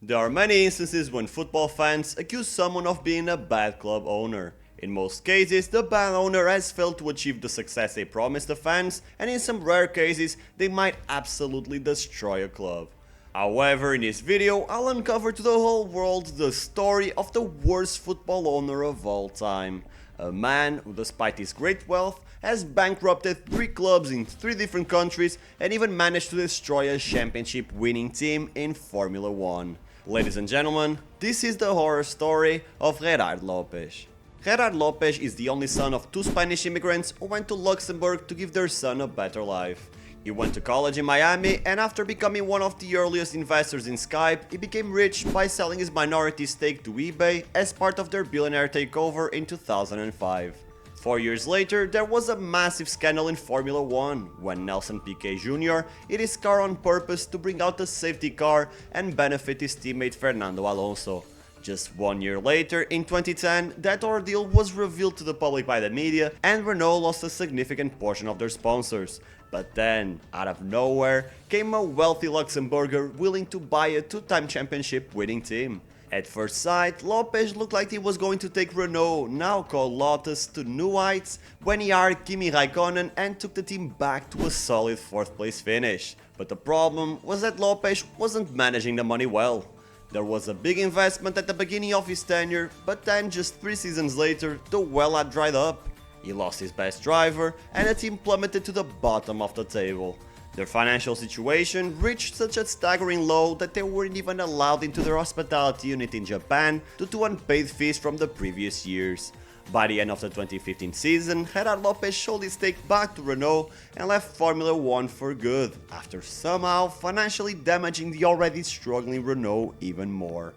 There are many instances when football fans accuse someone of being a bad club owner. In most cases, the bad owner has failed to achieve the success they promised the fans, and in some rare cases, they might absolutely destroy a club. However, in this video, I'll uncover to the whole world the story of the worst football owner of all time. A man who, despite his great wealth, has bankrupted 3 clubs in 3 different countries and even managed to destroy a championship winning team in Formula 1. Ladies and gentlemen, this is the horror story of Gérard Lopez. Gérard Lopez is the only son of 2 Spanish immigrants who went to Luxembourg to give their son a better life. He went to college in Miami, and after becoming one of the earliest investors in Skype, he became rich by selling his minority stake to eBay as part of their billionaire takeover in 2005. 4 years later, there was a massive scandal in Formula 1 when Nelson Piquet Jr. hit his car on purpose to bring out a safety car and benefit his teammate Fernando Alonso. Just 1 year later, in 2010, that ordeal was revealed to the public by the media, and Renault lost a significant portion of their sponsors. But then, out of nowhere, came a wealthy Luxembourger willing to buy a 2-time championship winning team. At first sight, Lopez looked like he was going to take Renault, now called Lotus, to new heights when he hired Kimi Raikkonen and took the team back to a solid 4th place finish. But the problem was that Lopez wasn't managing the money well. There was a big investment at the beginning of his tenure, but then just 3 seasons later, the well had dried up. He lost his best driver, and the team plummeted to the bottom of the table. Their financial situation reached such a staggering low that they weren't even allowed into their hospitality unit in Japan due to unpaid fees from the previous years. By the end of the 2015 season, Gérard Lopez sold his stake back to Renault and left Formula 1 for good, after somehow financially damaging the already struggling Renault even more.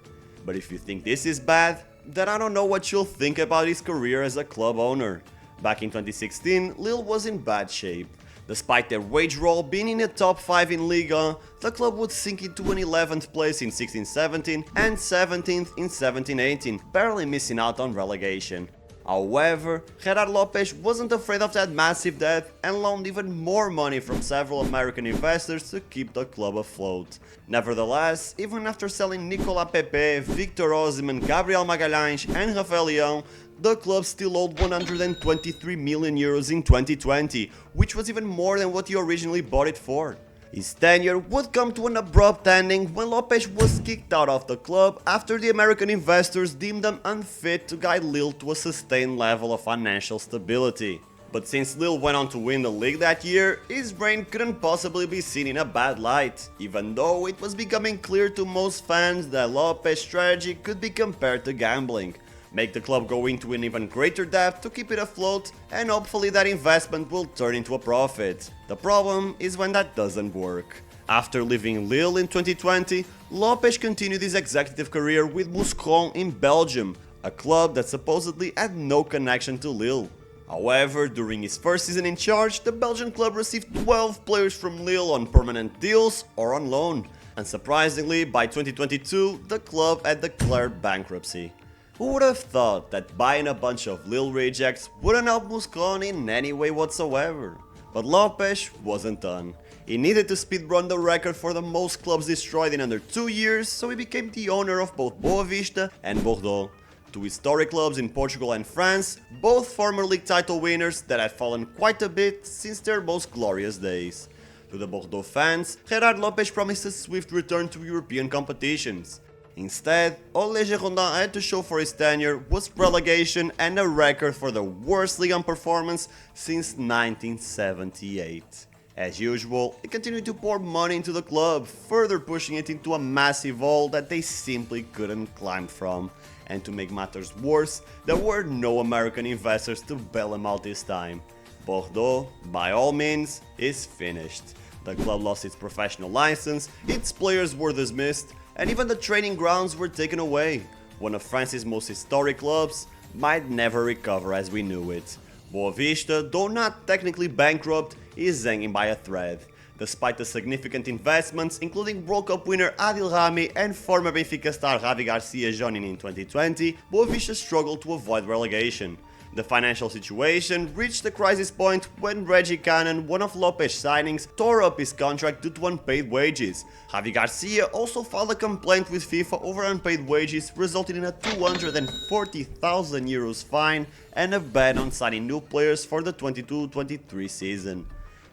But if you think this is bad, then I don't know what you'll think about his career as a club owner. Back in 2016, Lille was in bad shape. Despite their wage roll being in the top 5 in Ligue 1, the club would sink into an 11th place in 16-17 and 17th in 17-18, barely missing out on relegation. However, Gérard Lopez wasn't afraid of that massive debt and loaned even more money from several American investors to keep the club afloat. Nevertheless, even after selling Nicolas Pepe, Victor Osimhen, Gabriel Magalhães and Rafael Leão, the club still owed 123 million euros in 2020, which was even more than what he originally bought it for. His tenure would come to an abrupt ending when Lopez was kicked out of the club after the American investors deemed him unfit to guide Lille to a sustained level of financial stability. But since Lille went on to win the league that year, his reign couldn't possibly be seen in a bad light, even though it was becoming clear to most fans that Lopez's strategy could be compared to gambling. Make the club go into an even greater debt to keep it afloat, and hopefully that investment will turn into a profit. The problem is when that doesn't work. After leaving Lille in 2020, Lopez continued his executive career with Mouscron in Belgium, a club that supposedly had no connection to Lille. However, during his first season in charge, the Belgian club received 12 players from Lille on permanent deals or on loan. Unsurprisingly, by 2022, the club had declared bankruptcy. Who would have thought that buying a bunch of Lille rejects wouldn't help Mouscron in any way whatsoever? But Lopez wasn't done. He needed to speedrun the record for the most clubs destroyed in under 2 years, so he became the owner of both Boavista and Bordeaux. 2 historic clubs in Portugal and France, both former league title winners that had fallen quite a bit since their most glorious days. To the Bordeaux fans, Gérard Lopez promised a swift return to European competitions. Instead, all Les Girondins had to show for his tenure was relegation and a record for the worst Ligue 1 performance since 1978. As usual, he continued to pour money into the club, further pushing it into a massive hole that they simply couldn't climb from. And to make matters worse, there were no American investors to bail him out this time. Bordeaux, by all means, is finished. The club lost its professional license, its players were dismissed, and even the training grounds were taken away. One of France's most historic clubs might never recover as we knew it. Boavista, though not technically bankrupt, is hanging by a thread. Despite the significant investments, including World Cup winner Adil Rami and former Benfica star Javi Garcia joining in 2020, Boavista struggled to avoid relegation. The financial situation reached a crisis point when Reggie Cannon, one of Lopez's signings, tore up his contract due to unpaid wages. Javi Garcia also filed a complaint with FIFA over unpaid wages, resulting in a €240,000 fine and a ban on signing new players for the 22-23 season.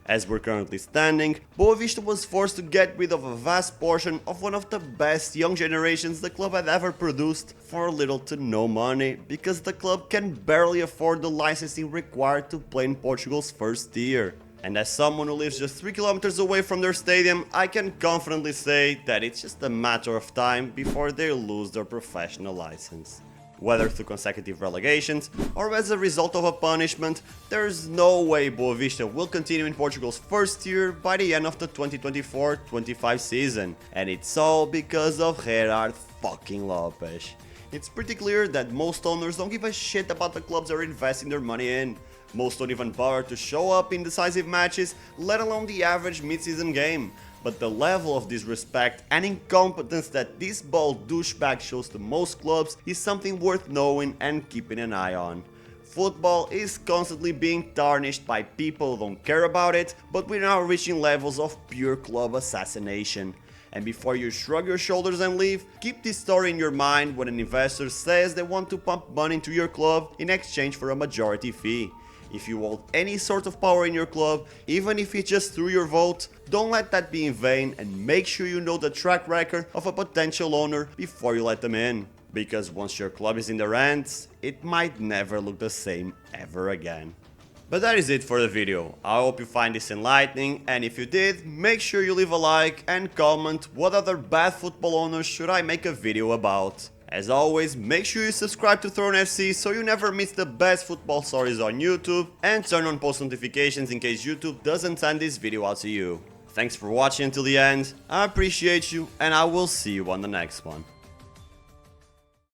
As we're currently standing, Boavista was forced to get rid of a vast portion of one of the best young generations the club had ever produced for little to no money, because the club can barely afford the licensing required to play in Portugal's first tier. And as someone who lives just 3 kilometers away from their stadium, I can confidently say that it's just a matter of time before they lose their professional license. Whether through consecutive relegations or as a result of a punishment, there's no way Boavista will continue in Portugal's first tier by the end of the 2024-25 season, and it's all because of Gérard fucking Lopez. It's pretty clear that most owners don't give a shit about the clubs they're investing their money in. Most don't even bother to show up in decisive matches, let alone the average mid-season game. But the level of disrespect and incompetence that this bald douchebag shows to most clubs is something worth knowing and keeping an eye on. Football is constantly being tarnished by people who don't care about it, but we're now reaching levels of pure club assassination. And before you shrug your shoulders and leave, keep this story in your mind when an investor says they want to pump money into your club in exchange for a majority fee. If you hold any sort of power in your club, even if it's just through your vote, don't let that be in vain, and make sure you know the track record of a potential owner before you let them in. Because once your club is in their hands, it might never look the same ever again. But that is it for the video. I hope you find this enlightening, and if you did, make sure you leave a like and comment what other bad football owners should I make a video about. As always, make sure you subscribe to Throne FC so you never miss the best football stories on YouTube, and turn on post notifications in case YouTube doesn't send this video out to you. Thanks for watching until the end, I appreciate you, and I will see you on the next one.